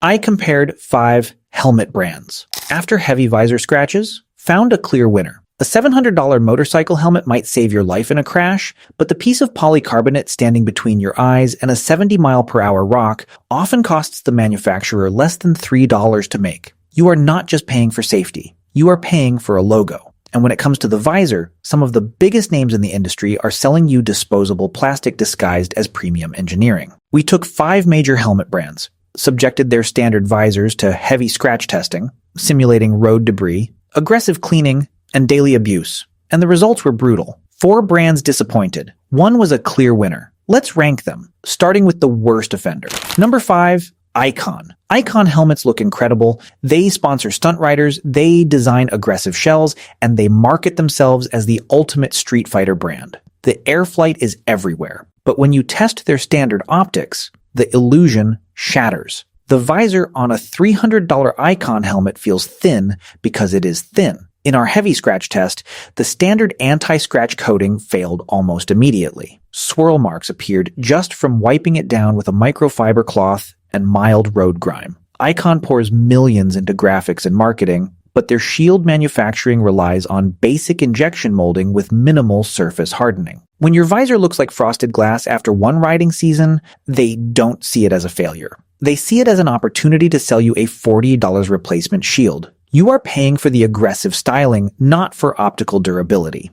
I compared 5 helmet brands. After heavy visor scratches, found a clear winner. A $700 motorcycle helmet might save your life in a crash, but the piece of polycarbonate standing between your eyes and a 70-mile-per-hour rock often costs the manufacturer less than $3 to make. You are not just paying for safety. You are paying for a logo. And when it comes to the visor, some of the biggest names in the industry are selling you disposable plastic disguised as premium engineering. We took 5 major helmet brands, subjected their standard visors to heavy scratch testing, simulating road debris, aggressive cleaning, and daily abuse. And the results were brutal. 4 brands disappointed. 1 was a clear winner. Let's rank them, starting with the worst offender. Number 5, Icon. Icon helmets look incredible. They sponsor stunt riders, they design aggressive shells, and they market themselves as the ultimate Street Fighter brand. The airflight is everywhere. But when you test their standard optics, the illusion shatters. The visor on a $300 Icon helmet feels thin because it is thin. In our heavy scratch test, the standard anti-scratch coating failed almost immediately. Swirl marks appeared just from wiping it down with a microfiber cloth and mild road grime. Icon pours millions into graphics and marketing, but their shield manufacturing relies on basic injection molding with minimal surface hardening. When your visor looks like frosted glass after one riding season, they don't see it as a failure. They see it as an opportunity to sell you a $40 replacement shield. You are paying for the aggressive styling, not for optical durability.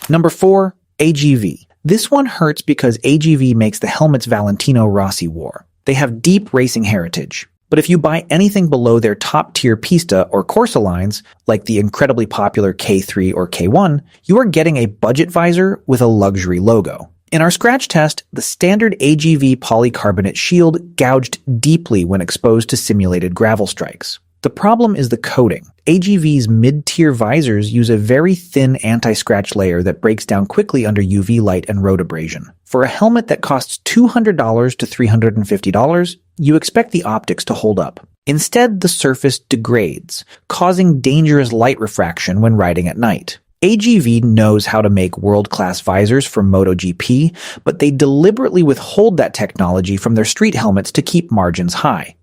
Number 4, AGV. This one hurts because AGV makes the helmets Valentino Rossi wore. They have deep racing heritage. But if you buy anything below their top-tier Pista or Corsa lines, like the incredibly popular K3 or K1, you are getting a budget visor with a luxury logo. In our scratch test, the standard AGV polycarbonate shield gouged deeply when exposed to simulated gravel strikes. The problem is the coating. AGV's mid-tier visors use a very thin anti-scratch layer that breaks down quickly under UV light and road abrasion. For a helmet that costs $200 to $350, you expect the optics to hold up. Instead, the surface degrades, causing dangerous light refraction when riding at night. AGV knows how to make world-class visors for MotoGP, but they deliberately withhold that technology from their street helmets to keep margins high.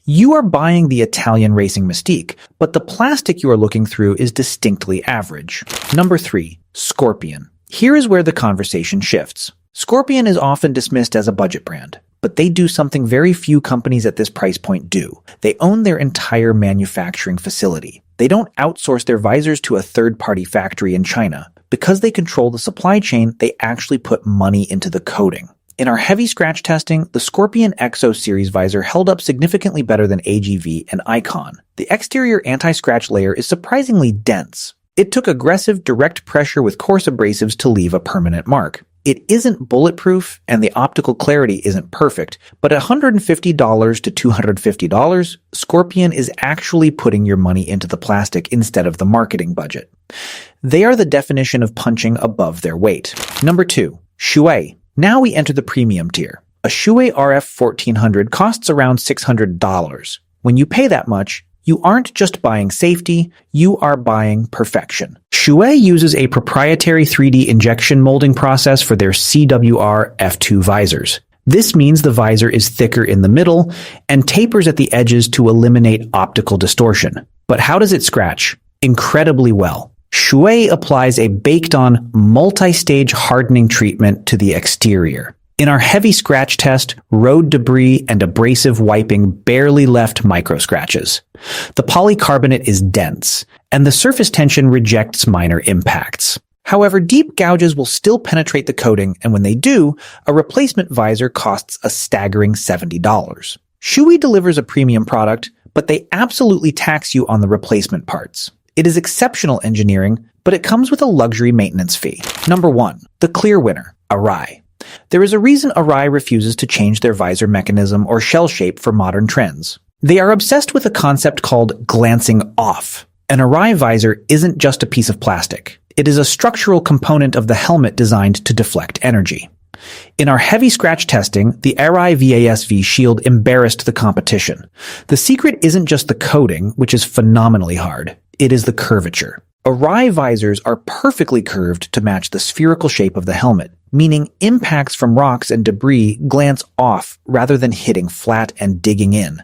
You are buying the Italian racing mystique, but the plastic you are looking through is distinctly average. Number 3, Scorpion. Here is where the conversation shifts. Scorpion is often dismissed as a budget brand, but they do something very few companies at this price point do. They own their entire manufacturing facility. They don't outsource their visors to a third-party factory in China. Because they control the supply chain, they actually put money into the coating. In our heavy scratch testing, the Scorpion Exo Series visor held up significantly better than AGV and Icon. The exterior anti-scratch layer is surprisingly dense. It took aggressive direct pressure with coarse abrasives to leave a permanent mark. It isn't bulletproof and the optical clarity isn't perfect, but at $150 to $250, Scorpion is actually putting your money into the plastic instead of the marketing budget. They are the definition of punching above their weight. Number 2, Shoei. Now we enter the premium tier. A Shoei RF 1400 costs around $600. When you pay that much, you aren't just buying safety, you are buying perfection. Shoei uses a proprietary 3D injection molding process for their CWR F2 visors. This means the visor is thicker in the middle and tapers at the edges to eliminate optical distortion. But how does it scratch? Incredibly well. Shoei applies a baked-on, multi-stage hardening treatment to the exterior. In our heavy scratch test, road debris and abrasive wiping barely left micro-scratches. The polycarbonate is dense, and the surface tension rejects minor impacts. However, deep gouges will still penetrate the coating, and when they do, a replacement visor costs a staggering $70. Shoei delivers a premium product, but they absolutely tax you on the replacement parts. It is exceptional engineering, but it comes with a luxury maintenance fee. Number 1, the clear winner, Arai. There is a reason Arai refuses to change their visor mechanism or shell shape for modern trends. They are obsessed with a concept called glancing off. An Arai visor isn't just a piece of plastic. It is a structural component of the helmet designed to deflect energy. In our heavy scratch testing, the Arai VASV shield embarrassed the competition. The secret isn't just the coating, which is phenomenally hard. It is the curvature. Arai visors are perfectly curved to match the spherical shape of the helmet, meaning impacts from rocks and debris glance off rather than hitting flat and digging in.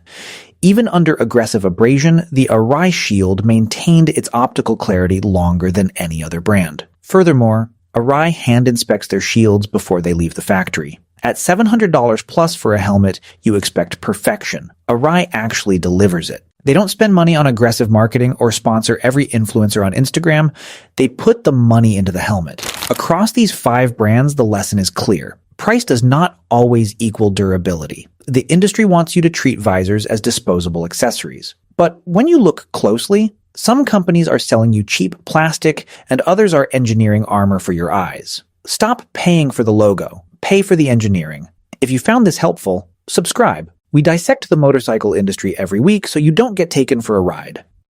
Even under aggressive abrasion, the Arai shield maintained its optical clarity longer than any other brand. Furthermore, Arai hand inspects their shields before they leave the factory. At $700 plus for a helmet, you expect perfection. Arai actually delivers it. They don't spend money on aggressive marketing or sponsor every influencer on Instagram. They put the money into the helmet. Across these 5 brands, the lesson is clear. Price does not always equal durability. The industry wants you to treat visors as disposable accessories. But when you look closely, some companies are selling you cheap plastic and others are engineering armor for your eyes. Stop paying for the logo. Pay for the engineering. If you found this helpful, subscribe. We dissect the motorcycle industry every week so you don't get taken for a ride.